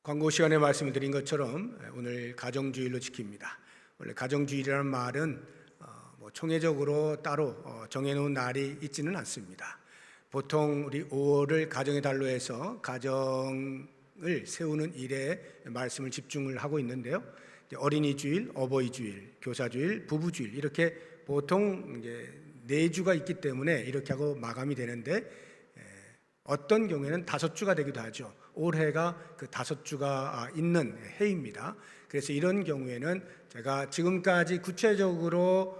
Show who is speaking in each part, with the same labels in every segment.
Speaker 1: 광고 시간에 말씀을 드린 것처럼 오늘 가정주일로 지킵니다. 원래 가정주일이라는 말은 총회적으로 따로 정해놓은 날이 있지는 않습니다. 보통 우리 5월을 가정의 달로 해서 가정을 세우는 일에 말씀을 집중을 하고 있는데요. 어린이주일, 어버이주일, 교사주일, 부부주일 이렇게 보통 이제 4주가 있기 때문에 이렇게 하고 마감이 되는데 어떤 경우에는 5주가 되기도 하죠. 올해가 그 5주가 있는 해입니다. 그래서 이런 경우에는 제가 지금까지 구체적으로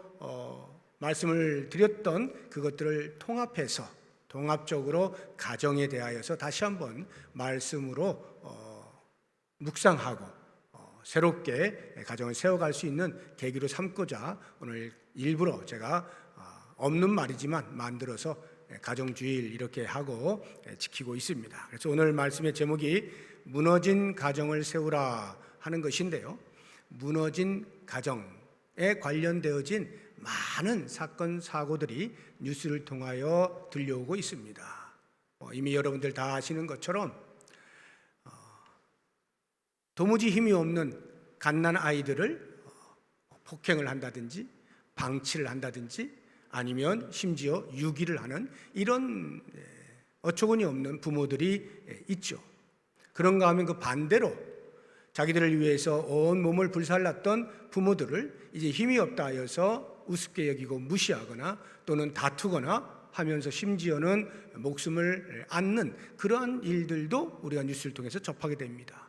Speaker 1: 말씀을 드렸던 그것들을 통합해서 통합적으로 가정에 대하여서 다시 한번 말씀으로 묵상하고 새롭게 가정을 세워갈 수 있는 계기로 삼고자 오늘 일부러 제가 없는 말이지만 만들어서 가정주일 이렇게 하고 지키고 있습니다. 그래서 오늘 말씀의 제목이 무너진 가정을 세우라 하는 것인데요. 무너진 가정에 관련되어진 많은 사건 사고들이 뉴스를 통하여 들려오고 있습니다. 이미 여러분들 다 아시는 것처럼 도무지 힘이 없는 갓난 아이들을 폭행을 한다든지 방치를 한다든지 아니면 심지어 유기를 하는 이런 어처구니 없는 부모들이 있죠. 그런가 하면 그 반대로 자기들을 위해서 온 몸을 불살랐던 부모들을 이제 힘이 없다 하여서 우습게 여기고 무시하거나 또는 다투거나 하면서 심지어는 목숨을 앗는 그러한 일들도 우리가 뉴스를 통해서 접하게 됩니다.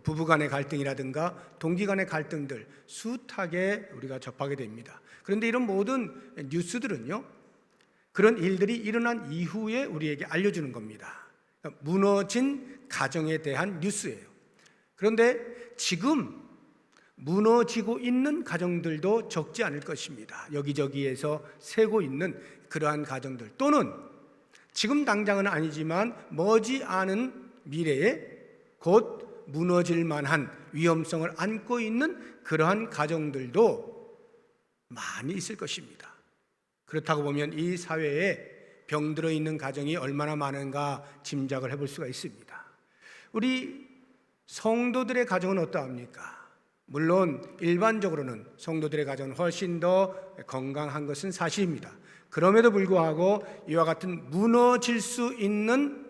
Speaker 1: 부부간의 갈등이라든가 동기간의 갈등들 숱하게 우리가 접하게 됩니다. 그런데 이런 모든 뉴스들은요, 그런 일들이 일어난 이후에 우리에게 알려주는 겁니다. 무너진 가정에 대한 뉴스예요. 그런데 지금 무너지고 있는 가정들도 적지 않을 것입니다. 여기저기에서 새고 있는 그러한 가정들 또는 지금 당장은 아니지만 머지않은 미래에 곧 무너질 만한 위험성을 안고 있는 그러한 가정들도 많이 있을 것입니다. 그렇다고 보면 이 사회에 병들어 있는 가정이 얼마나 많은가 짐작을 해볼 수가 있습니다. 우리 성도들의 가정은 어떠합니까? 물론 일반적으로는 성도들의 가정은 훨씬 더 건강한 것은 사실입니다. 그럼에도 불구하고 이와 같은 무너질 수 있는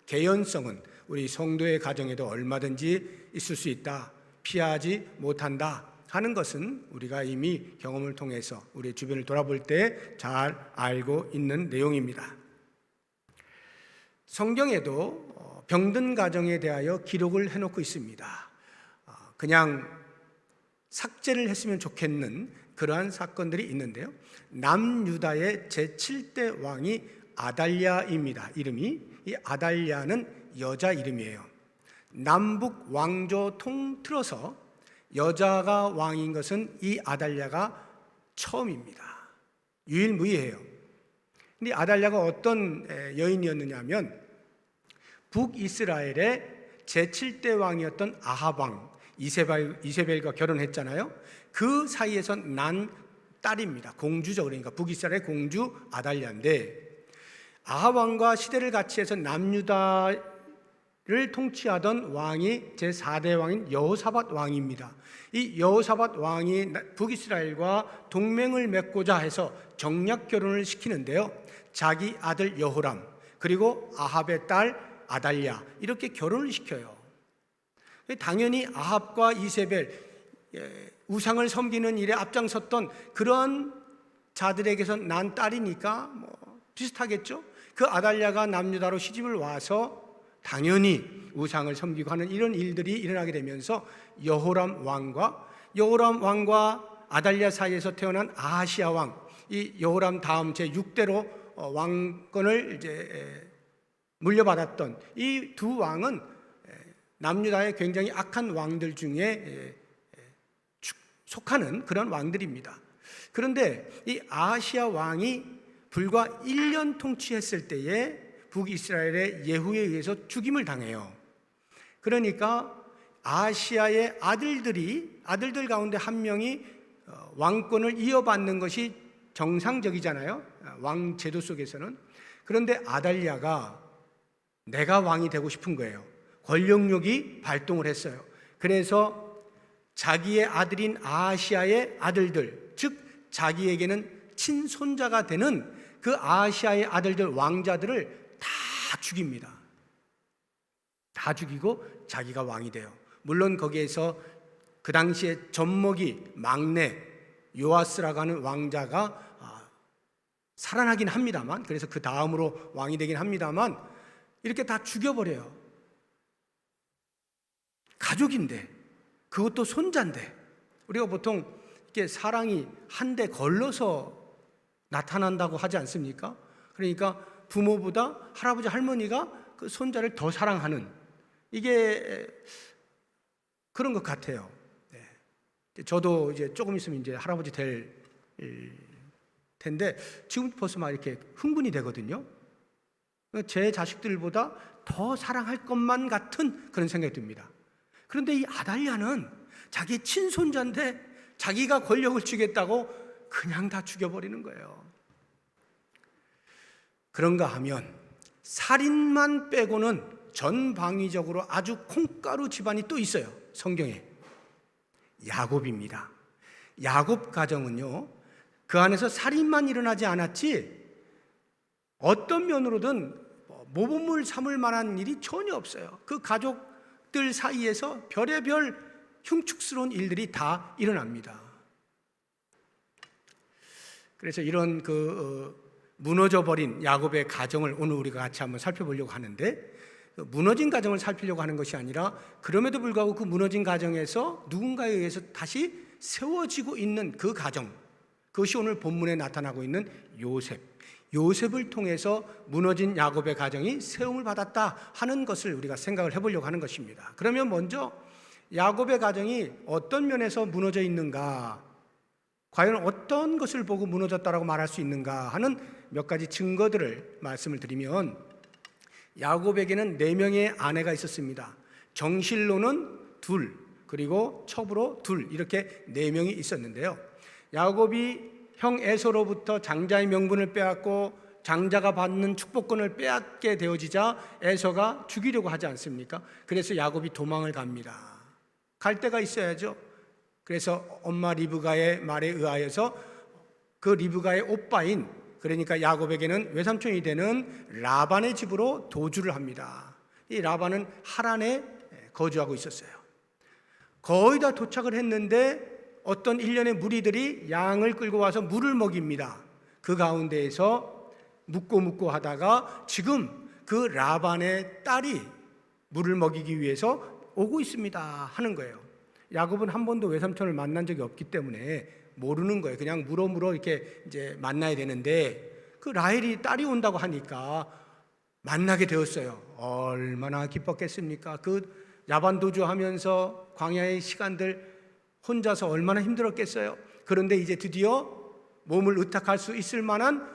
Speaker 1: 개연성은 우리 성도의 가정에도 얼마든지 있을 수 있다, 피하지 못한다 하는 것은 우리가 이미 경험을 통해서 우리 주변을 돌아볼 때 잘 알고 있는 내용입니다. 성경에도 병든 가정에 대하여 기록을 해놓고 있습니다. 그냥 삭제를 했으면 좋겠는 그러한 사건들이 있는데요. 남유다의 제7대 왕이 아달랴입니다. 이름이 이 아달랴는 여자 이름이에요. 남북 왕조 통틀어서 여자가 왕인 것은 이 아달랴가 처음입니다. 유일무이해요. 근데 아달랴가 어떤 여인이었느냐면 북이스라엘의 제7대 왕이었던 아합 왕 이세벨과 결혼했잖아요. 그 사이에서 난 딸입니다. 공주죠. 그러니까 북이스라엘의 공주 아달랴인데 아합 왕과 시대를 같이 해서 남유다를 통치하던 왕이 제4대 왕인 여호사밧 왕입니다. 이 여호사밧 왕이 북이스라엘과 동맹을 맺고자 해서 정략 결혼을 시키는데요. 자기 아들 여호람 그리고 아합의 딸 아달랴 이렇게 결혼을 시켜요. 당연히 아합과 이세벨 우상을 섬기는 일에 앞장섰던 그런 자들에게서 난 딸이니까 비슷하겠죠. 그 아달랴가 남유다로 시집을 와서 당연히 우상을 섬기고 하는 이런 일들이 일어나게 되면서 여호람 왕과 아달랴 사이에서 태어난 아하시아 왕, 이 여호람 다음 제6대로 왕권을 이제 물려받았던 이 두 왕은 남유다의 굉장히 악한 왕들 중에 속하는 그런 왕들입니다. 그런데 이 아하시아 왕이 불과 1년 통치했을 때에 북이스라엘의 예후에 의해서 죽임을 당해요. 그러니까 아하시아의 아들들 가운데 한 명이 왕권을 이어받는 것이 정상적이잖아요. 왕 제도 속에서는. 그런데 아달랴가 내가 왕이 되고 싶은 거예요. 권력욕이 발동을 했어요. 그래서 자기의 아들인 아하시아의 아들들, 즉 자기에게는 친손자가 되는 그 아하시아의 아들들 왕자들을 다 죽입니다. 다 죽이고 자기가 왕이 돼요. 물론 거기에서 그 당시에 젖먹이 막내 요아스라고 하는 왕자가 살아나긴 합니다만, 그래서 그 다음으로 왕이 되긴 합니다만, 이렇게 다 죽여버려요. 가족인데, 그것도 손자인데, 우리가 보통 이렇게 사랑이 한 대 걸러서 나타난다고 하지 않습니까? 그러니까 부모보다 할아버지 할머니가 그 손자를 더 사랑하는, 이게 그런 것 같아요. 네. 저도 이제 조금 있으면 이제 할아버지 될 텐데 지금 벌써 막 이렇게 흥분이 되거든요. 제 자식들보다 더 사랑할 것만 같은 그런 생각이 듭니다. 그런데 이 아달랴는 자기 친손자인데 자기가 권력을 주겠다고 그냥 다 죽여버리는 거예요. 그런가 하면 살인만 빼고는 전방위적으로 아주 콩가루 집안이 또 있어요. 성경에 야곱입니다. 야곱 가정은요, 그 안에서 살인만 일어나지 않았지 어떤 면으로든 모범을 삼을 만한 일이 전혀 없어요. 그 가족들 사이에서 별의별 흉측스러운 일들이 다 일어납니다. 그래서 이런 무너져버린 야곱의 가정을 오늘 우리가 같이 한번 살펴보려고 하는데, 무너진 가정을 살피려고 하는 것이 아니라 그럼에도 불구하고 그 무너진 가정에서 누군가에 의해서 다시 세워지고 있는 그 가정, 그것이 오늘 본문에 나타나고 있는 요셉을 통해서 무너진 야곱의 가정이 세움을 받았다 하는 것을 우리가 생각을 해보려고 하는 것입니다. 그러면 먼저 야곱의 가정이 어떤 면에서 무너져 있는가, 과연 어떤 것을 보고 무너졌다라고 말할 수 있는가 하는 몇 가지 증거들을 말씀을 드리면, 야곱에게는 4명의 아내가 있었습니다. 정실로는 2, 그리고 첩으로 2, 이렇게 4명이 있었는데요. 야곱이 형 에서로부터 장자의 명분을 빼앗고 장자가 받는 축복권을 빼앗게 되어지자 에서가 죽이려고 하지 않습니까? 그래서 야곱이 도망을 갑니다. 갈 데가 있어야죠. 그래서 엄마 리브가의 말에 의하여서 그 리브가의 오빠인, 그러니까 야곱에게는 외삼촌이 되는 라반의 집으로 도주를 합니다. 이 라반은 하란에 거주하고 있었어요. 거의 다 도착을 했는데 어떤 일련의 무리들이 양을 끌고 와서 물을 먹입니다. 그 가운데에서 묻고 하다가 지금 그 라반의 딸이 물을 먹이기 위해서 오고 있습니다 하는 거예요. 야곱은 한 번도 외삼촌을 만난 적이 없기 때문에 모르는 거예요. 그냥 물어 이렇게 이제 만나야 되는데, 그 라헬이 딸이 온다고 하니까 만나게 되었어요. 얼마나 기뻤겠습니까? 그 야반 도주하면서 광야의 시간들 혼자서 얼마나 힘들었겠어요. 그런데 이제 드디어 몸을 의탁할 수 있을 만한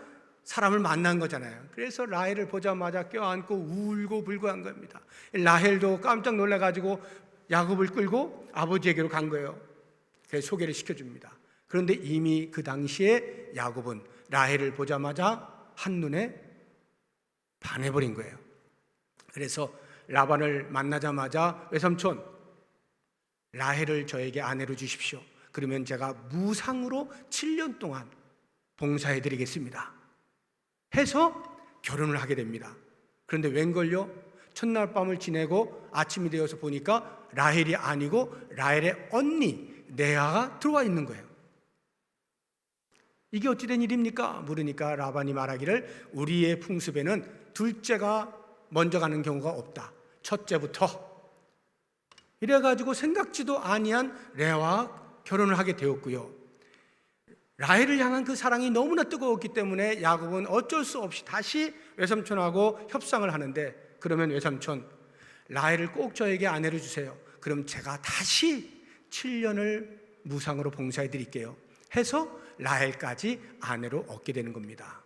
Speaker 1: 사람을 만난 거잖아요. 그래서 라헬을 보자마자 껴안고 울고 불고 한 겁니다. 라헬도 깜짝 놀라가지고 야곱을 끌고 아버지에게로 간 거예요. 그래서 소개를 시켜줍니다. 그런데 이미 그 당시에 야곱은 라헬을 보자마자 한눈에 반해버린 거예요. 그래서 라반을 만나자마자 외삼촌, 라헬을 저에게 아내로 주십시오. 그러면 제가 무상으로 7년 동안 봉사해드리겠습니다 해서 결혼을 하게 됩니다. 그런데 웬걸요? 첫날 밤을 지내고 아침이 되어서 보니까 라헬이 아니고 라헬의 언니 레아가 들어와 있는 거예요. 이게 어찌된 일입니까? 물으니까 라반이 말하기를 우리의 풍습에는 둘째가 먼저 가는 경우가 없다. 첫째부터. 이래가지고 생각지도 아니한 레아와 결혼을 하게 되었고요. 라헬을 향한 그 사랑이 너무나 뜨거웠기 때문에 야곱은 어쩔 수 없이 다시 외삼촌하고 협상을 하는데, 그러면 외삼촌, 라헬을 꼭 저에게 아내로 주세요. 그럼 제가 다시 7년을 무상으로 봉사해 드릴게요 해서 라헬까지 아내로 얻게 되는 겁니다.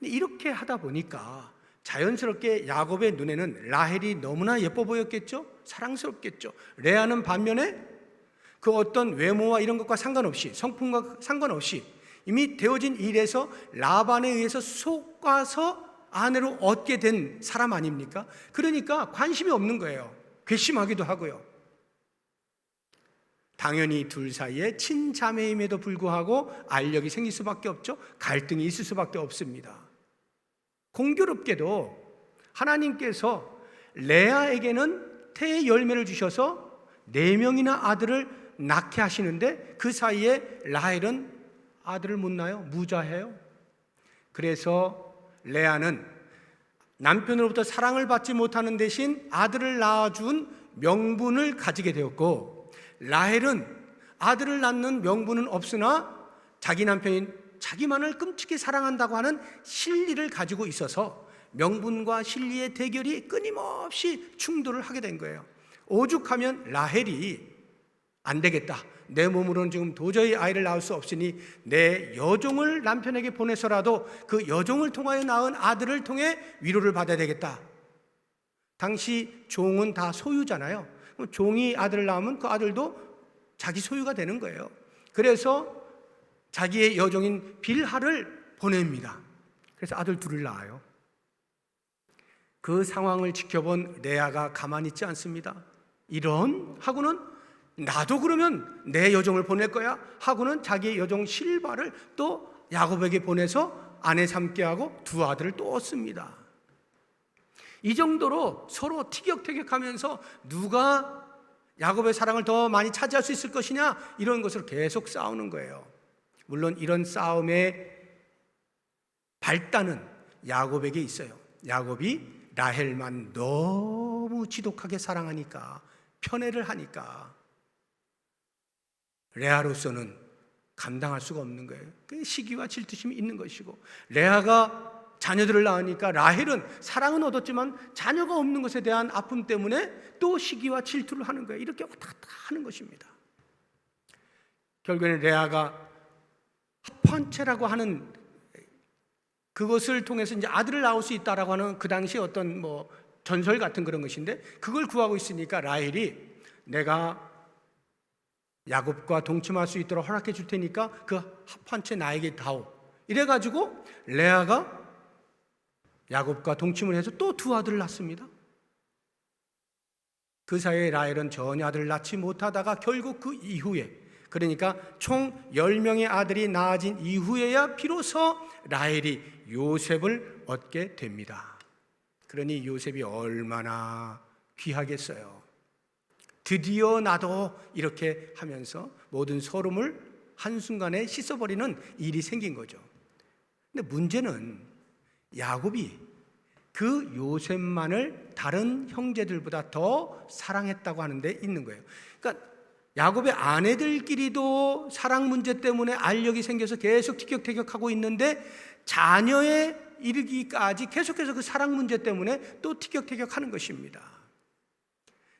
Speaker 1: 이렇게 하다 보니까 자연스럽게 야곱의 눈에는 라헬이 너무나 예뻐 보였겠죠? 사랑스럽겠죠? 레아는 반면에 그 어떤 외모와 이런 것과 상관없이, 성품과 상관없이 이미 되어진 일에서 라반에 의해서 속아서 아내로 얻게 된 사람 아닙니까? 그러니까 관심이 없는 거예요. 괘씸하기도 하고요. 당연히 둘 사이에 친자매임에도 불구하고 알력이 생길 수밖에 없죠. 갈등이 있을 수밖에 없습니다. 공교롭게도 하나님께서 레아에게는 태의 열매를 주셔서 4명이나 아들을 낳게 하시는데 그 사이에 라헬은 아들을 못 낳아요. 무자해요. 그래서 레아는 남편으로부터 사랑을 받지 못하는 대신 아들을 낳아준 명분을 가지게 되었고, 라헬은 아들을 낳는 명분은 없으나 자기 남편인 자기만을 끔찍히 사랑한다고 하는 실리를 가지고 있어서 명분과 실리의 대결이 끊임없이 충돌을 하게 된 거예요. 오죽하면 라헬이 안 되겠다, 내 몸으로는 지금 도저히 아이를 낳을 수 없으니 내 여종을 남편에게 보내서라도 그 여종을 통하여 낳은 아들을 통해 위로를 받아야 되겠다. 당시 종은 다 소유잖아요. 종이 아들을 낳으면 그 아들도 자기 소유가 되는 거예요. 그래서 자기의 여종인 빌하를 보냅니다. 그래서 아들 둘을 낳아요. 그 상황을 지켜본 레아가 가만히 있지 않습니다. 이런 하고는 나도 그러면 내 여종을 보낼 거야 하고는 자기의 여종 실바를 또 야곱에게 보내서 아내 삼게 하고 2 아들을 또 얻습니다. 이 정도로 서로 티격태격하면서 누가 야곱의 사랑을 더 많이 차지할 수 있을 것이냐, 이런 것을 계속 싸우는 거예요. 물론 이런 싸움의 발단은 야곱에게 있어요. 야곱이 라헬만 너무 지독하게 사랑하니까, 편애를 하니까 레아로서는 감당할 수가 없는 거예요. 그 시기와 질투심이 있는 것이고, 레아가 자녀들을 낳으니까 라헬은 사랑은 얻었지만 자녀가 없는 것에 대한 아픔 때문에 또 시기와 질투를 하는 거예요. 이렇게 왔다 갔다 하는 것입니다. 결국에는 레아가 합판체라고 하는 그것을 통해서 이제 아들을 낳을 수 있다라고 하는 그 당시 어떤 전설 같은 그런 것인데, 그걸 구하고 있으니까 라헬이 내가 야곱과 동침할 수 있도록 허락해 줄 테니까 그 합판체 나에게 다오. 이래가지고 레아가 야곱과 동침을 해서 또 2 아들을 낳습니다. 그 사이에 라헬은 전혀 아들을 낳지 못하다가 결국 그 이후에, 그러니까 총 10명의 아들이 낳아진 이후에야 비로소 라헬이 요셉을 얻게 됩니다. 그러니 요셉이 얼마나 귀하겠어요. 드디어 나도, 이렇게 하면서 모든 서름을 한순간에 씻어버리는 일이 생긴 거죠. 근데 문제는 야곱이 그 요셉만을 다른 형제들보다 더 사랑했다고 하는 데 있는 거예요. 그러니까 야곱의 아내들끼리도 사랑 문제 때문에 알력이 생겨서 계속 티격태격하고 있는데, 자녀에 이르기까지 계속해서 그 사랑 문제 때문에 또 티격태격하는 것입니다.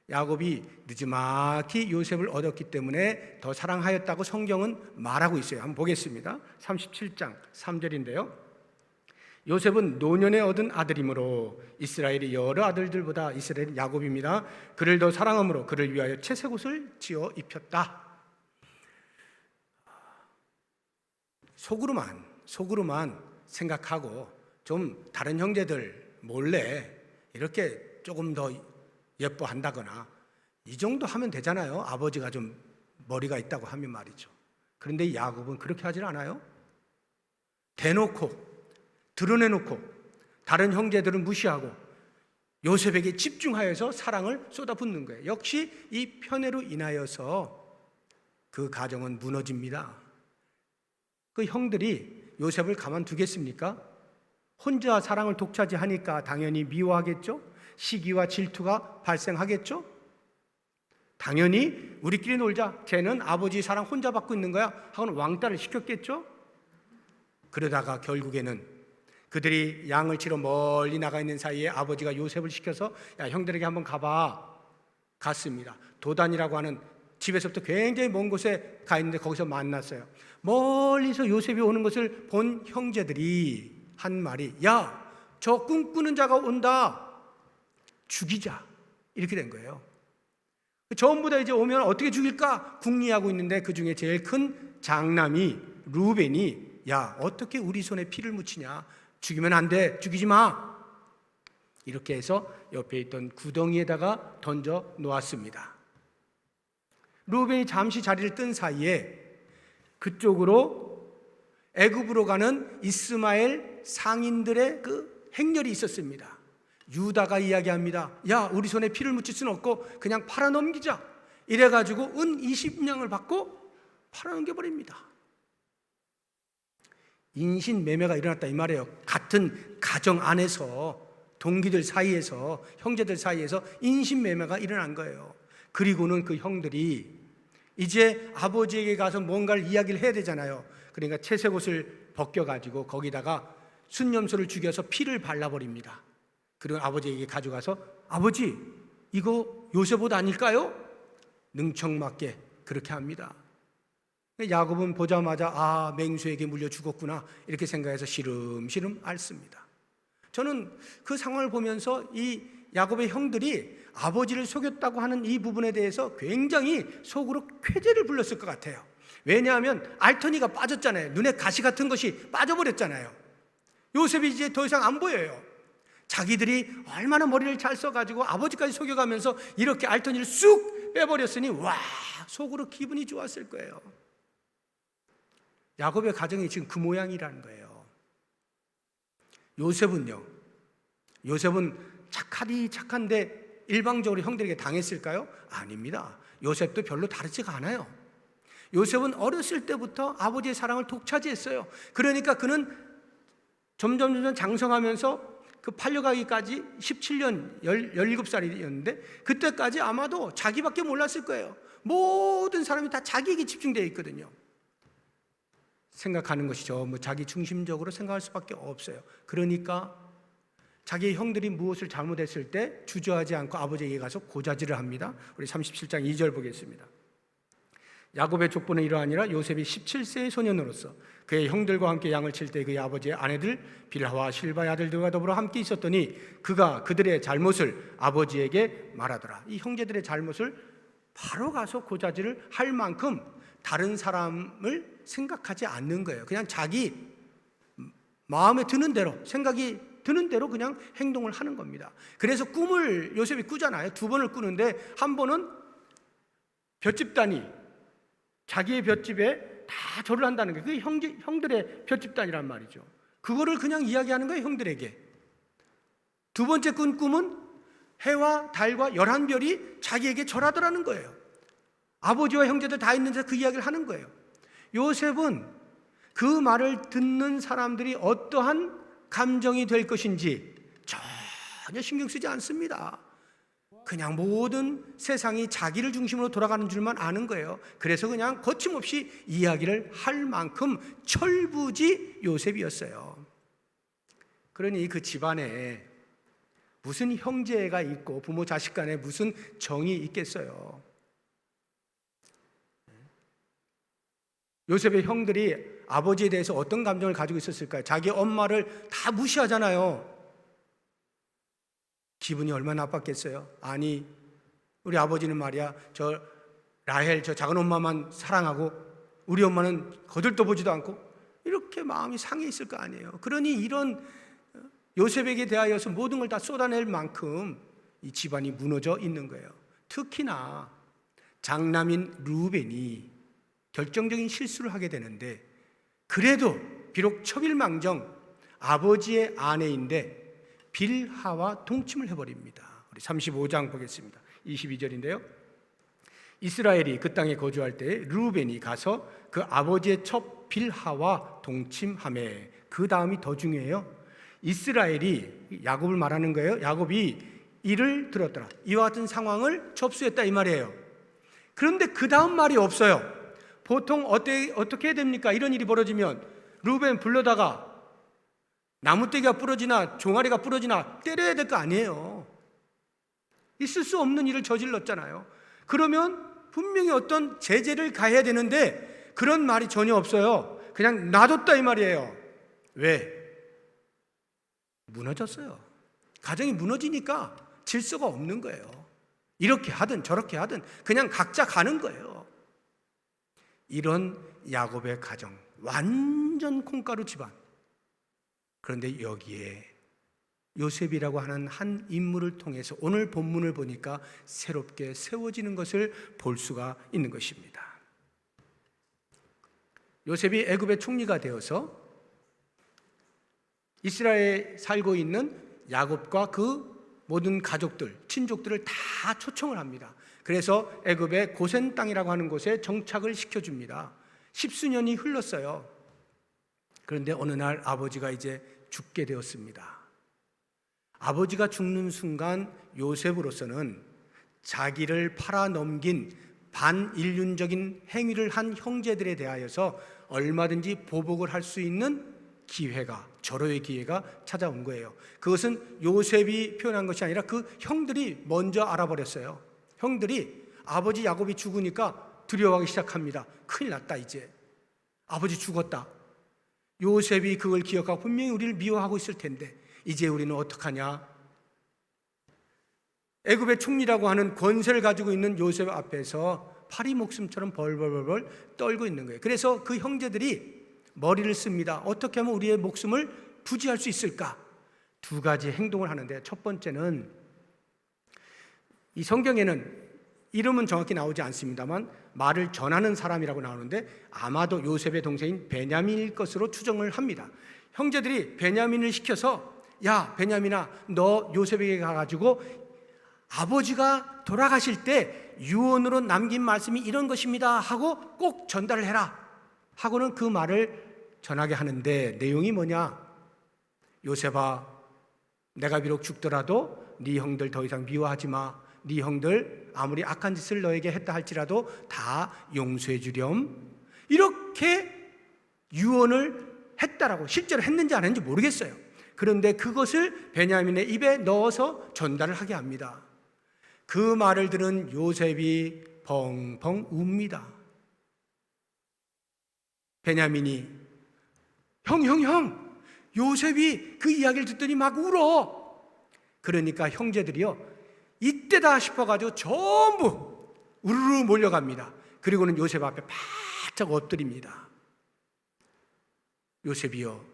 Speaker 1: 야곱이 느지막이 요셉을 얻었기 때문에 더 사랑하였다고 성경은 말하고 있어요. 한번 보겠습니다. 37장 3절인데요. 요셉은 노년에 얻은 아들이므로 이스라엘이 여러 아들들보다, 이스라엘은 야곱입니다, 그를 더 사랑함으로 그를 위하여 채색옷을 지어 입혔다. 속으로만 생각하고 좀 다른 형제들 몰래 이렇게 조금 더 예뻐한다거나 이 정도 하면 되잖아요. 아버지가 좀 머리가 있다고 하면 말이죠. 그런데 야곱은 그렇게 하질 않아요. 대놓고 드러내놓고 다른 형제들은 무시하고 요셉에게 집중하여서 사랑을 쏟아붓는 거예요. 역시 이 편애로 인하여서 그 가정은 무너집니다. 그 형들이 요셉을 가만두겠습니까? 혼자 사랑을 독차지하니까 당연히 미워하겠죠? 시기와 질투가 발생하겠죠? 당연히 우리끼리 놀자, 쟤는 아버지 사랑 혼자 받고 있는 거야 하고는 왕따를 시켰겠죠? 그러다가 결국에는 그들이 양을 치러 멀리 나가 있는 사이에 아버지가 요셉을 시켜서 야, 형들에게 한번 가봐. 갔습니다. 도단이라고 하는 집에서부터 굉장히 먼 곳에 가 있는데 거기서 만났어요. 멀리서 요셉이 오는 것을 본 형제들이 한 말이, 야, 저 꿈꾸는 자가 온다, 죽이자, 이렇게 된 거예요. 전부 다 이제 오면 어떻게 죽일까 궁리하고 있는데 그 중에 제일 큰 장남이 루벤이, 야, 어떻게 우리 손에 피를 묻히냐, 죽이면 안 돼, 죽이지 마. 이렇게 해서 옆에 있던 구덩이에다가 던져 놓았습니다. 루벤이 잠시 자리를 뜬 사이에 그쪽으로 애굽으로 가는 이스마엘 상인들의 그 행렬이 있었습니다. 유다가 이야기합니다. 야, 우리 손에 피를 묻힐 수는 없고 그냥 팔아넘기자. 이래가지고 은 20냥을 받고 팔아넘겨버립니다. 인신매매가 일어났다 이 말이에요. 같은 가정 안에서, 동기들 사이에서, 형제들 사이에서 인신매매가 일어난 거예요. 그리고는 그 형들이 이제 아버지에게 가서 뭔가를 이야기를 해야 되잖아요. 그러니까 채색 옷을 벗겨가지고 거기다가 순념소를 죽여서 피를 발라버립니다. 그리고 아버지에게 가져가서 아버지, 이거 요셉 옷 아닐까요? 능청맞게 그렇게 합니다. 야곱은 보자마자 아, 맹수에게 물려 죽었구나 이렇게 생각해서 시름시름 앓습니다. 저는 그 상황을 보면서 이 야곱의 형들이 아버지를 속였다고 하는 이 부분에 대해서 굉장히 속으로 쾌재를 불렀을 것 같아요. 왜냐하면 알터니가 빠졌잖아요. 눈에 가시 같은 것이 빠져버렸잖아요. 요셉이 이제 더 이상 안 보여요. 자기들이 얼마나 머리를 잘 써가지고 아버지까지 속여가면서 이렇게 알터니를 쑥 빼버렸으니 와, 속으로 기분이 좋았을 거예요. 야곱의 가정이 지금 그 모양이라는 거예요. 요셉은요, 요셉은 착하디 착한데 일방적으로 형들에게 당했을까요? 아닙니다. 요셉도 별로 다르지가 않아요. 요셉은 어렸을 때부터 아버지의 사랑을 독차지했어요. 그러니까 그는 점점 장성하면서 그 팔려가기까지 17년, 17살이었는데 그때까지 아마도 자기밖에 몰랐을 거예요. 모든 사람이 다 자기에게 집중되어 있거든요. 생각하는 것이 전부 자기 중심적으로 생각할 수밖에 없어요. 그러니까 자기 형들이 무엇을 잘못했을 때 주저하지 않고 아버지에게 가서 고자질을 합니다. 우리 37장 2절 보겠습니다. 야곱의 족보는 이러하니라. 요셉이 17세의 소년으로서 그의 형들과 함께 양을 칠 때 그의 아버지의 아내들 빌하와 실바의 아들들과 더불어 함께 있었더니 그가 그들의 잘못을 아버지에게 말하더라. 이 형제들의 잘못을 바로 가서 고자질을 할 만큼 다른 사람을 생각하지 않는 거예요. 그냥 자기 마음에 드는 대로, 생각이 드는 대로 그냥 행동을 하는 겁니다. 그래서 꿈을 요셉이 꾸잖아요. 두 번을 꾸는데 한 번은 볏집단이 자기의 볏집에 다 절을 한다는 게 그게 형들의 볏집단이란 말이죠. 그거를 그냥 이야기하는 거예요, 형들에게. 두 번째 꾼 꿈은 해와 달과 11별이 자기에게 절하더라는 거예요. 아버지와 형제들 다 있는 데서 그 이야기를 하는 거예요. 요셉은 그 말을 듣는 사람들이 어떠한 감정이 될 것인지 전혀 신경 쓰지 않습니다. 그냥 모든 세상이 자기를 중심으로 돌아가는 줄만 아는 거예요. 그래서 그냥 거침없이 이야기를 할 만큼 철부지 요셉이었어요. 그러니 그 집안에 무슨 형제가 있고 부모 자식 간에 무슨 정이 있겠어요. 요셉의 형들이 아버지에 대해서 어떤 감정을 가지고 있었을까요? 자기 엄마를 다 무시하잖아요. 기분이 얼마나 나빴겠어요? 아니, 우리 아버지는 말이야, 저 라헬, 저 작은 엄마만 사랑하고 우리 엄마는 거들떠보지도 않고 이렇게 마음이 상해 있을 거 아니에요. 그러니 이런 요셉에게 대하여서 모든 걸 다 쏟아낼 만큼 이 집안이 무너져 있는 거예요. 특히나 장남인 루벤이 결정적인 실수를 하게 되는데 그래도 비록 첩일망정 아버지의 아내인데 빌하와 동침을 해버립니다. 우리 35장 보겠습니다. 22절인데요. 이스라엘이 그 땅에 거주할 때 르우벤이 가서 그 아버지의 첩 빌하와 동침하매, 그 다음이 더 중요해요. 이스라엘이 야곱을 말하는 거예요. 야곱이 이를 들었더라. 이와 같은 상황을 접수했다 이 말이에요. 그런데 그 다음 말이 없어요. 보통 어떻게 해야 됩니까? 이런 일이 벌어지면 르우벤 불러다가 나무떼기가 부러지나 종아리가 부러지나 때려야 될 거 아니에요. 있을 수 없는 일을 저질렀잖아요. 그러면 분명히 어떤 제재를 가해야 되는데 그런 말이 전혀 없어요. 그냥 놔뒀다 이 말이에요. 왜? 무너졌어요. 가정이 무너지니까 질서가 없는 거예요. 이렇게 하든 저렇게 하든 그냥 각자 가는 거예요. 이런 야곱의 가정, 완전 콩가루 집안. 그런데 여기에 요셉이라고 하는 한 인물을 통해서 오늘 본문을 보니까 새롭게 세워지는 것을 볼 수가 있는 것입니다. 요셉이 애굽의 총리가 되어서 이스라엘에 살고 있는 야곱과 그 모든 가족들, 친족들을 다 초청을 합니다. 그래서 애굽의 고센 땅이라고 하는 곳에 정착을 시켜줍니다. 10수년이 흘렀어요. 그런데 어느 날 아버지가 이제 죽게 되었습니다. 아버지가 죽는 순간 요셉으로서는 자기를 팔아넘긴 반인륜적인 행위를 한 형제들에 대하여서 얼마든지 보복을 할 수 있는 기회가, 절호의 기회가 찾아온 거예요. 그것은 요셉이 표현한 것이 아니라 그 형들이 먼저 알아버렸어요. 형들이 아버지 야곱이 죽으니까 두려워하기 시작합니다. 큰일 났다, 이제 아버지 죽었다. 요셉이 그걸 기억하고 분명히 우리를 미워하고 있을 텐데 이제 우리는 어떡하냐. 애굽의 총리라고 하는 권세를 가지고 있는 요셉 앞에서 파리 목숨처럼 벌벌벌 떨고 있는 거예요. 그래서 그 형제들이 머리를 씁니다. 어떻게 하면 우리의 목숨을 부지할 수 있을까? 두 가지 행동을 하는데, 첫 번째는 이 성경에는 이름은 정확히 나오지 않습니다만 말을 전하는 사람이라고 나오는데 아마도 요셉의 동생인 베냐민일 것으로 추정을 합니다. 형제들이 베냐민을 시켜서 야, 베냐민아, 너 요셉에게 가가지고 아버지가 돌아가실 때 유언으로 남긴 말씀이 이런 것입니다 하고 꼭 전달을 해라 하고는 그 말을 전하게 하는데, 내용이 뭐냐? 요셉아, 내가 비록 죽더라도 네 형들 더 이상 미워하지 마. 네 형들 아무리 악한 짓을 너에게 했다 할지라도 다 용서해 주렴. 이렇게 유언을 했다라고, 실제로 했는지 안 했는지 모르겠어요. 그런데 그것을 베냐민의 입에 넣어서 전달을 하게 합니다. 그 말을 들은 요셉이 펑펑 웁니다. 베냐민이 형, 요셉이 그 이야기를 듣더니 막 울어. 그러니까 형제들이요, 이때다 싶어가지고 전부 우르르 몰려갑니다. 그리고는 요셉 앞에 바짝 엎드립니다. 요셉이여,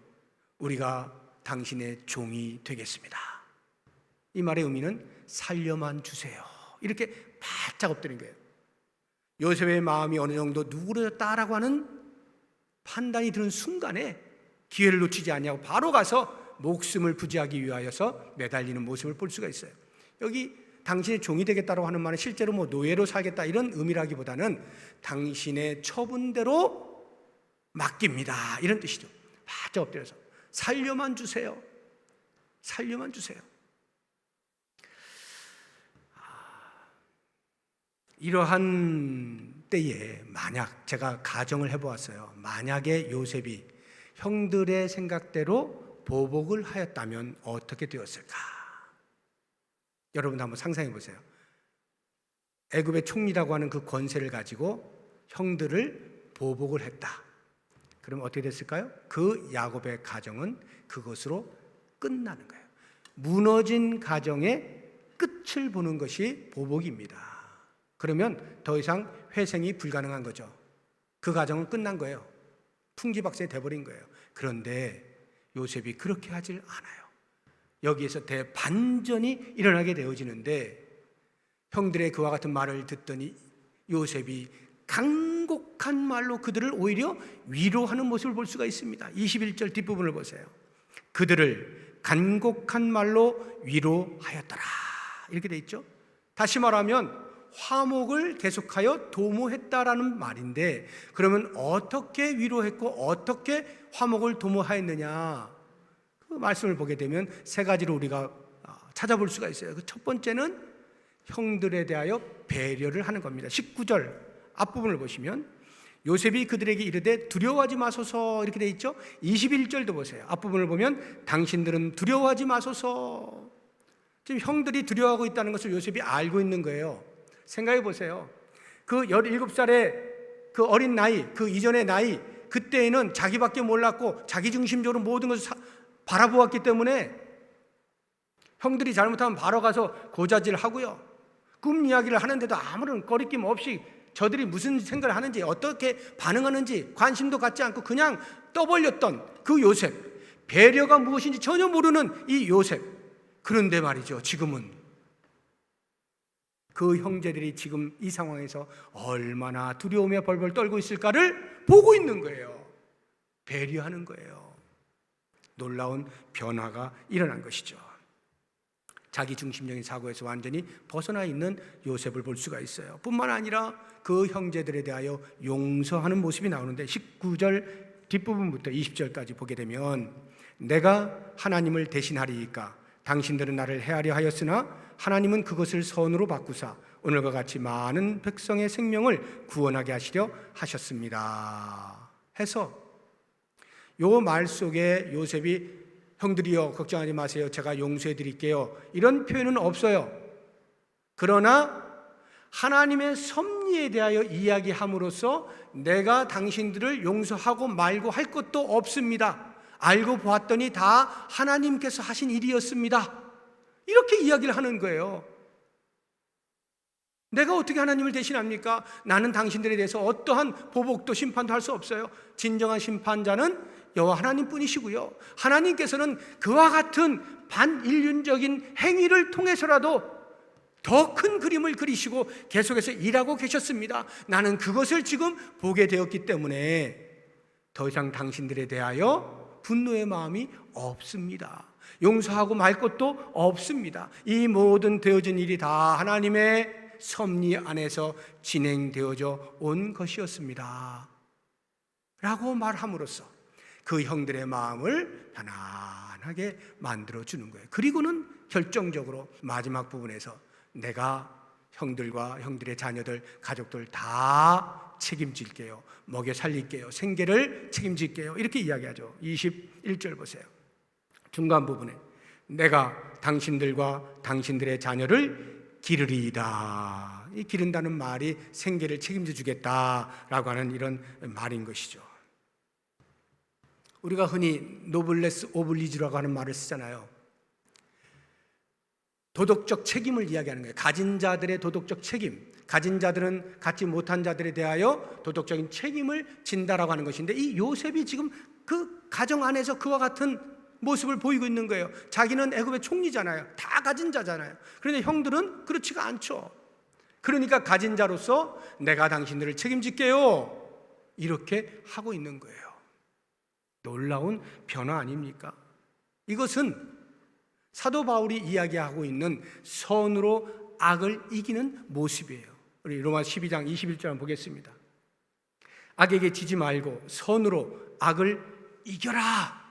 Speaker 1: 우리가 당신의 종이 되겠습니다. 이 말의 의미는 살려만 주세요. 이렇게 바짝 엎드린 거예요. 요셉의 마음이 어느 정도 누그러졌다라고 하는 판단이 드는 순간에 기회를 놓치지 않냐고 바로 가서 목숨을 부지하기 위하여서 매달리는 모습을 볼 수가 있어요. 여기 당신의 종이 되겠다고 하는 말은 실제로 뭐 노예로 살겠다 이런 의미라기보다는 당신의 처분대로 맡깁니다 이런 뜻이죠. 바짝 엎드려서 살려만 주세요. 살려만 주세요. 이러한 때에 만약 제가 가정을 해보았어요. 만약에 요셉이 형들의 생각대로 보복을 하였다면 어떻게 되었을까? 여러분도 한번 상상해 보세요. 애굽의 총리라고 하는 그 권세를 가지고 형들을 보복을 했다. 그럼 어떻게 됐을까요? 그 야곱의 가정은 그것으로 끝나는 거예요. 무너진 가정의 끝을 보는 것이 보복입니다. 그러면 더 이상 회생이 불가능한 거죠. 그 가정은 끝난 거예요. 풍지박산이 돼버린 거예요. 그런데 요셉이 그렇게 하질 않아요. 여기에서 대반전이 일어나게 되어지는데, 형들의 그와 같은 말을 듣더니 요셉이 간곡한 말로 그들을 오히려 위로하는 모습을 볼 수가 있습니다. 21절 뒷부분을 보세요. 그들을 간곡한 말로 위로하였더라 이렇게 돼 있죠. 다시 말하면 화목을 계속하여 도모했다라는 말인데, 그러면 어떻게 위로했고 어떻게 화목을 도모하였느냐, 그 말씀을 보게 되면 세 가지로 우리가 찾아볼 수가 있어요. 그 첫 번째는 형들에 대하여 배려를 하는 겁니다. 19절 앞부분을 보시면 요셉이 그들에게 이르되 두려워하지 마소서 이렇게 돼 있죠. 21절도 보세요. 앞부분을 보면 당신들은 두려워하지 마소서. 지금 형들이 두려워하고 있다는 것을 요셉이 알고 있는 거예요. 생각해 보세요. 그 17살의 그 어린 나이, 그 이전의 나이, 그때에는 자기밖에 몰랐고 자기 중심적으로 모든 것을 바라보았기 때문에 형들이 잘못하면 바로 가서 고자질 하고요, 꿈 이야기를 하는데도 아무런 거리낌 없이 저들이 무슨 생각을 하는지 어떻게 반응하는지 관심도 갖지 않고 그냥 떠벌렸던 그 요셉, 배려가 무엇인지 전혀 모르는 이 요셉, 그런데 말이죠, 지금은 그 형제들이 지금 이 상황에서 얼마나 두려움에 벌벌 떨고 있을까를 보고 있는 거예요. 배려하는 거예요. 놀라운 변화가 일어난 것이죠. 자기 중심적인 사고에서 완전히 벗어나 있는 요셉을 볼 수가 있어요. 뿐만 아니라 그 형제들에 대하여 용서하는 모습이 나오는데 19절 뒷부분부터 20절까지 보게 되면 내가 하나님을 대신하리이까 당신들은 나를 해하려 하였으나 하나님은 그것을 선으로 바꾸사 오늘과 같이 많은 백성의 생명을 구원하게 하시려 하셨습니다 해서 요 말 속에 요셉이 형들이여 걱정하지 마세요, 제가 용서해 드릴게요, 이런 표현은 없어요. 그러나 하나님의 섭리에 대하여 이야기함으로써 내가 당신들을 용서하고 말고 할 것도 없습니다, 알고 보았더니 다 하나님께서 하신 일이었습니다, 이렇게 이야기를 하는 거예요. 내가 어떻게 하나님을 대신합니까? 나는 당신들에 대해서 어떠한 보복도 심판도 할 수 없어요. 진정한 심판자는 여호와 하나님뿐이시고요, 하나님께서는 그와 같은 반인륜적인 행위를 통해서라도 더 큰 그림을 그리시고 계속해서 일하고 계셨습니다. 나는 그것을 지금 보게 되었기 때문에 더 이상 당신들에 대하여 분노의 마음이 없습니다. 용서하고 말 것도 없습니다. 이 모든 되어진 일이 다 하나님의 섭리 안에서 진행되어져 온 것이었습니다 라고 말함으로써 그 형들의 마음을 편안하게 만들어주는 거예요. 그리고는 결정적으로 마지막 부분에서 내가 형들과 형들의 자녀들, 가족들 다 책임질게요, 먹여 살릴게요, 생계를 책임질게요, 이렇게 이야기하죠. 21절 보세요. 중간 부분에 내가 당신들과 당신들의 자녀를 기르리이다. 이 기른다는 말이 생계를 책임져 주겠다라고 하는 이런 말인 것이죠. 우리가 흔히 노블레스 오블리주라고 하는 말을 쓰잖아요. 도덕적 책임을 이야기하는 거예요. 가진 자들의 도덕적 책임, 가진 자들은 갖지 못한 자들에 대하여 도덕적인 책임을 진다라고 하는 것인데, 이 요셉이 지금 그 가정 안에서 그와 같은 모습을 보이고 있는 거예요. 자기는 애굽의 총리잖아요. 다 가진 자잖아요. 그런데 형들은 그렇지가 않죠. 그러니까 가진 자로서 내가 당신들을 책임질게요, 이렇게 하고 있는 거예요. 놀라운 변화 아닙니까? 이것은 사도 바울이 이야기하고 있는 선으로 악을 이기는 모습이에요. 우리 로마 12장 21절 한번 보겠습니다. 악에게 지지 말고 선으로 악을 이겨라.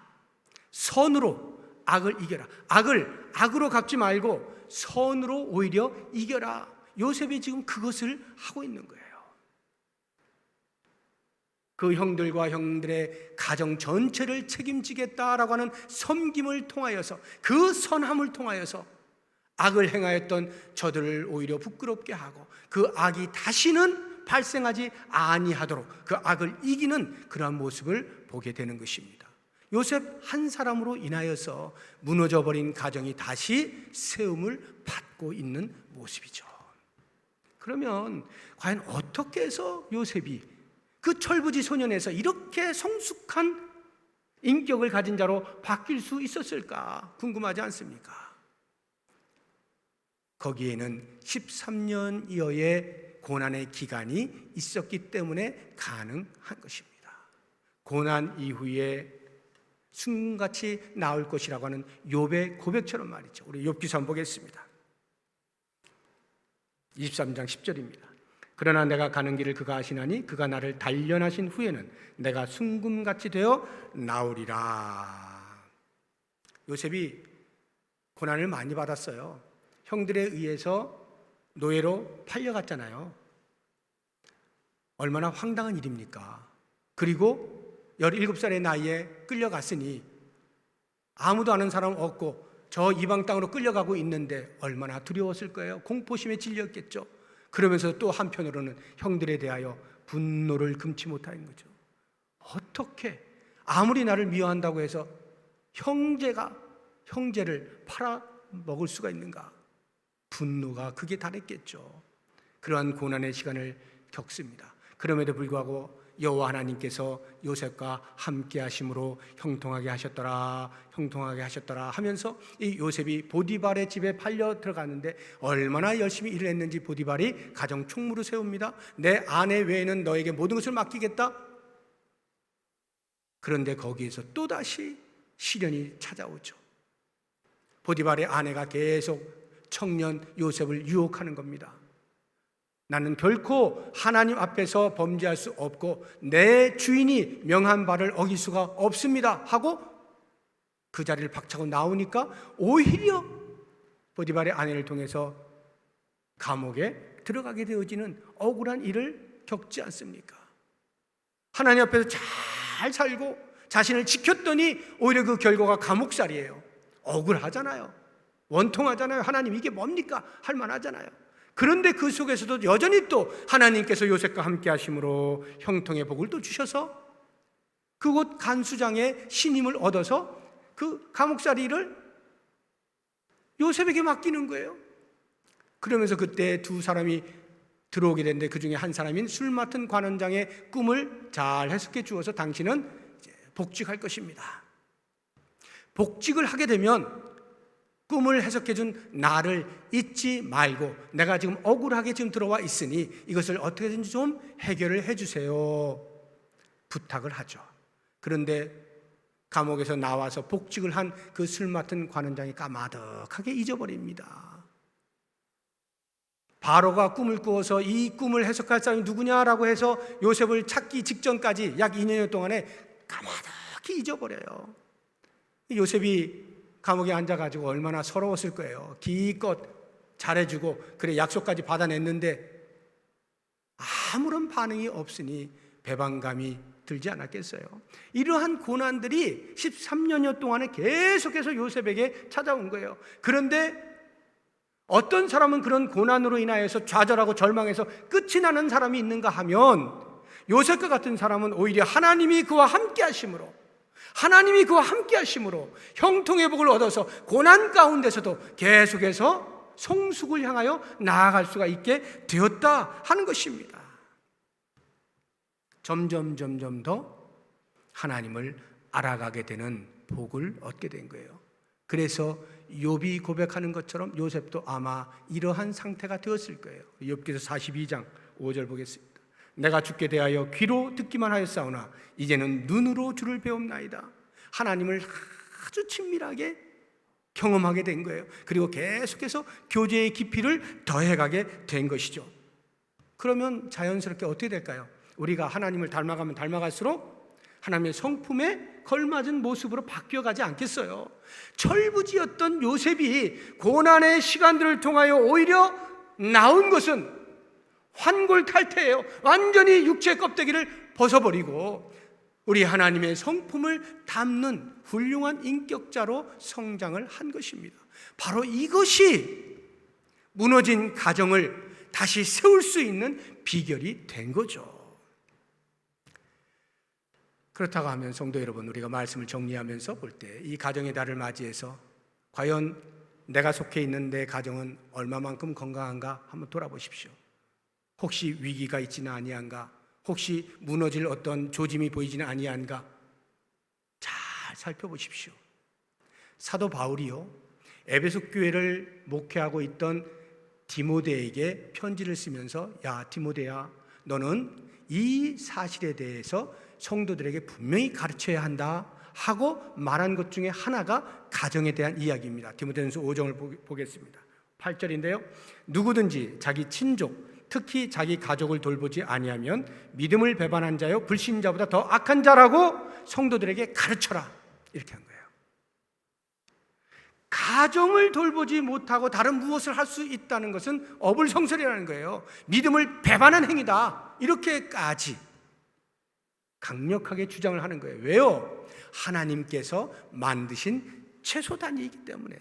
Speaker 1: 선으로 악을 이겨라. 악을 악으로 갚지 말고 선으로 오히려 이겨라. 요셉이 지금 그것을 하고 있는 거예요. 그 형들과 형들의 가정 전체를 책임지겠다라고 하는 섬김을 통하여서, 그 선함을 통하여서 악을 행하였던 저들을 오히려 부끄럽게 하고 그 악이 다시는 발생하지 아니하도록 그 악을 이기는 그러한 모습을 보게 되는 것입니다. 요셉 한 사람으로 인하여서 무너져버린 가정이 다시 세움을 받고 있는 모습이죠. 그러면 과연 어떻게 해서 요셉이 그 철부지 소년에서 이렇게 성숙한 인격을 가진 자로 바뀔 수 있었을까 궁금하지 않습니까? 거기에는 13년여의 고난의 기간이 있었기 때문에 가능한 것입니다. 고난 이후에 순같이 나올 것이라고 하는 욥의 고백처럼 말이죠. 우리 욥기서 한번 보겠습니다. 23장 10절입니다. 그러나 내가 가는 길을 그가 아시나니 그가 나를 단련하신 후에는 내가 순금같이 되어 나오리라. 요셉이 고난을 많이 받았어요. 형들에 의해서 노예로 팔려갔잖아요. 얼마나 황당한 일입니까? 그리고 17살의 나이에 끌려갔으니 아무도 아는 사람 없고 저 이방 땅으로 끌려가고 있는데 얼마나 두려웠을 거예요. 공포심에 질렸겠죠. 그러면서 또 한편으로는 형들에 대하여 분노를 금치 못하는 거죠. 어떻게 아무리 나를 미워한다고 해서 형제가 형제를 팔아먹을 수가 있는가? 분노가 극에 달했겠죠. 그러한 고난의 시간을 겪습니다. 그럼에도 불구하고 여호와 하나님께서 요셉과 함께 하심으로 형통하게 하셨더라 하면서 이 요셉이 보디발의 집에 팔려 들어갔는데 얼마나 열심히 일을 했는지 보디발이 가정 총무를 세웁니다. 내 아내 외에는 너에게 모든 것을 맡기겠다. 그런데 거기에서 또다시 시련이 찾아오죠. 보디발의 아내가 계속 청년 요셉을 유혹하는 겁니다. 나는 결코 하나님 앞에서 범죄할 수 없고 내 주인이 명한 바를 어길 수가 없습니다 하고 그 자리를 박차고 나오니까 오히려 보디발의 아내를 통해서 감옥에 들어가게 되어지는 억울한 일을 겪지 않습니까? 하나님 앞에서 잘 살고 자신을 지켰더니 오히려 그 결과가 감옥살이에요. 억울하잖아요. 원통하잖아요. 하나님 이게 뭡니까? 할 만하잖아요. 그런데 그 속에서도 여전히 또 하나님께서 요셉과 함께 하심으로 형통의 복을 또 주셔서 그곳 간수장의 신임을 얻어서 그 감옥살이를 요셉에게 맡기는 거예요. 그러면서 그때 두 사람이 들어오게 됐는데 그 중에 한 사람인 술 맡은 관원장의 꿈을 잘 해석해 주어서 당신은 복직할 것입니다. 복직을 하게 되면 꿈을 해석해 준 나를 잊지 말고 내가 지금 억울하게 지금 들어와 있으니 이것을 어떻게든지 좀 해결을 해 주세요. 부탁을 하죠. 그런데 감옥에서 나와서 복직을 한 그 술 맡은 관원장이 까마득하게 잊어버립니다. 바로가 꿈을 꾸어서 이 꿈을 해석할 사람이 누구냐라고 해서 요셉을 찾기 직전까지 약 2년여 동안에 까마득히 잊어버려요. 요셉이 감옥에 앉아가지고 얼마나 서러웠을 거예요. 기껏 잘해주고 그래 약속까지 받아냈는데 아무런 반응이 없으니 배반감이 들지 않았겠어요. 이러한 고난들이 13년여 동안에 계속해서 요셉에게 찾아온 거예요. 그런데 어떤 사람은 그런 고난으로 인하여서 좌절하고 절망해서 끝이 나는 사람이 있는가 하면 요셉과 같은 사람은 오히려 하나님이 그와 함께 하심으로 형통의 복을 얻어서 고난 가운데서도 계속해서 성숙을 향하여 나아갈 수가 있게 되었다 하는 것입니다. 점점 더 하나님을 알아가게 되는 복을 얻게 된 거예요. 그래서 욥이 고백하는 것처럼 요셉도 아마 이러한 상태가 되었을 거예요. 욥기서 42장 5절 보겠습니다. 내가 주께 대하여 귀로 듣기만 하였사오나 이제는 눈으로 주를 배움나이다. 하나님을 아주 친밀하게 경험하게 된 거예요. 그리고 계속해서 교제의 깊이를 더해가게 된 것이죠. 그러면 자연스럽게 어떻게 될까요? 우리가 하나님을 닮아가면 닮아갈수록 하나님의 성품에 걸맞은 모습으로 바뀌어가지 않겠어요? 철부지였던 요셉이 고난의 시간들을 통하여 오히려 나온 것은 환골탈태예요. 완전히 육체의 껍데기를 벗어버리고 우리 하나님의 성품을 담는 훌륭한 인격자로 성장을 한 것입니다. 바로 이것이 무너진 가정을 다시 세울 수 있는 비결이 된 거죠. 그렇다고 하면 성도 여러분, 우리가 말씀을 정리하면서 볼 때 이 가정의 달을 맞이해서 과연 내가 속해 있는 내 가정은 얼마만큼 건강한가 한번 돌아보십시오. 혹시 위기가 있지는 아니한가? 혹시 무너질 어떤 조짐이 보이지는 아니한가? 잘 살펴보십시오. 사도 바울이요, 에베소 교회를 목회하고 있던 디모데에게 편지를 쓰면서 야 디모데야, 너는 이 사실에 대해서 성도들에게 분명히 가르쳐야 한다 하고 말한 것 중에 하나가 가정에 대한 이야기입니다. 디모데전서 5장을 보겠습니다. 8절인데요. 누구든지 자기 친족 특히 자기 가족을 돌보지 아니하면 믿음을 배반한 자요 불신자보다 더 악한 자라고 성도들에게 가르쳐라, 이렇게 한 거예요. 가정을 돌보지 못하고 다른 무엇을 할 수 있다는 것은 어불성설이라는 거예요. 믿음을 배반한 행위다, 이렇게까지 강력하게 주장을 하는 거예요. 왜요? 하나님께서 만드신 채소단위이기 때문에.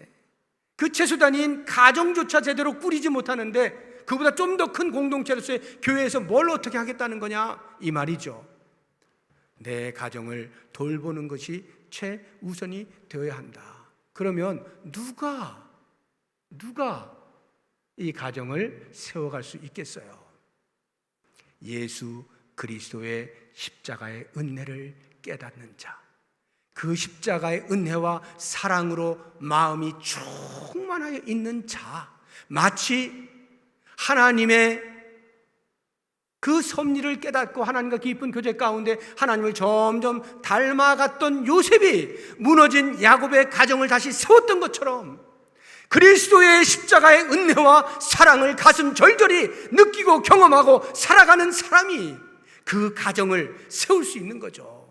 Speaker 1: 그 채소단위인 가정조차 제대로 꾸리지 못하는데 그보다 좀 더 큰 공동체로서의 교회에서 뭘 어떻게 하겠다는 거냐, 이 말이죠. 내 가정을 돌보는 것이 최우선이 되어야 한다. 그러면 누가 이 가정을 세워갈 수 있겠어요? 예수 그리스도의 십자가의 은혜를 깨닫는 자, 그 십자가의 은혜와 사랑으로 마음이 충만하여 있는 자, 마치 하나님의 그 섭리를 깨닫고 하나님과 깊은 교제 가운데 하나님을 점점 닮아갔던 요셉이 무너진 야곱의 가정을 다시 세웠던 것처럼 그리스도의 십자가의 은혜와 사랑을 가슴 절절히 느끼고 경험하고 살아가는 사람이 그 가정을 세울 수 있는 거죠.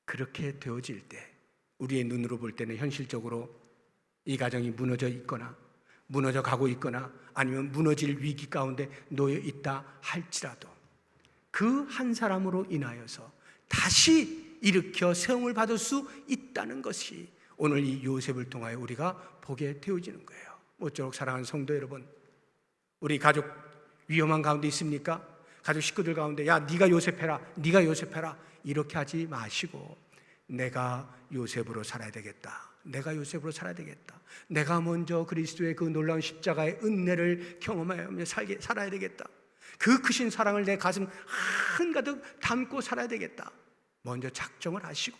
Speaker 1: 그렇게 되어질 때 우리의 눈으로 볼 때는 현실적으로 이 가정이 무너져 있거나 무너져 가고 있거나 아니면 무너질 위기 가운데 놓여 있다 할지라도 그 한 사람으로 인하여서 다시 일으켜 세움을 받을 수 있다는 것이 오늘 이 요셉을 통하여 우리가 보게 되어지는 거예요. 모쪼록 사랑하는 성도 여러분, 우리 가족 위험한 가운데 있습니까? 가족 식구들 가운데 야 네가 요셉해라, 네가 요셉해라 이렇게 하지 마시고 내가 요셉으로 살아야 되겠다, 내가 요셉으로 살아야 되겠다, 내가 먼저 그리스도의 그 놀라운 십자가의 은혜를 경험하며 살아야 되겠다, 그 크신 사랑을 내 가슴 한가득 담고 살아야 되겠다, 먼저 작정을 하시고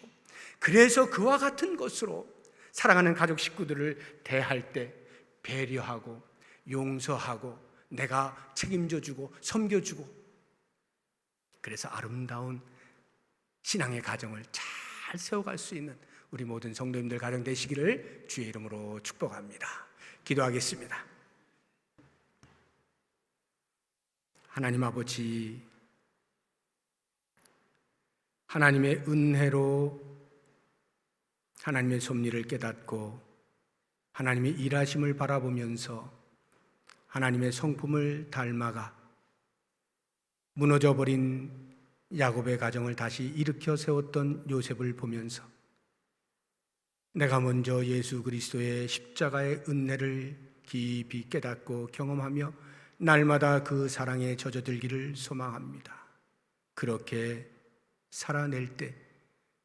Speaker 1: 그래서 그와 같은 것으로 사랑하는 가족 식구들을 대할 때 배려하고 용서하고 내가 책임져주고 섬겨주고, 그래서 아름다운 신앙의 가정을 잘 세워갈 수 있는 우리 모든 성도님들 가정 되시기를 주의 이름으로 축복합니다. 기도하겠습니다. 하나님 아버지, 하나님의 은혜로 하나님의 섭리를 깨닫고 하나님의 일하심을 바라보면서 하나님의 성품을 닮아가 무너져버린 야곱의 가정을 다시 일으켜 세웠던 요셉을 보면서 내가 먼저 예수 그리스도의 십자가의 은혜를 깊이 깨닫고 경험하며 날마다 그 사랑에 젖어들기를 소망합니다. 그렇게 살아낼 때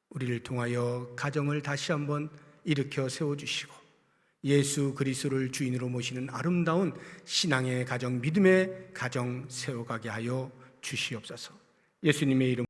Speaker 1: 우리를 통하여 가정을 다시 한번 일으켜 세워주시고 예수 그리스도를 주인으로 모시는 아름다운 신앙의 가정, 믿음의 가정 세워가게 하여 주시옵소서. 예수님의 이름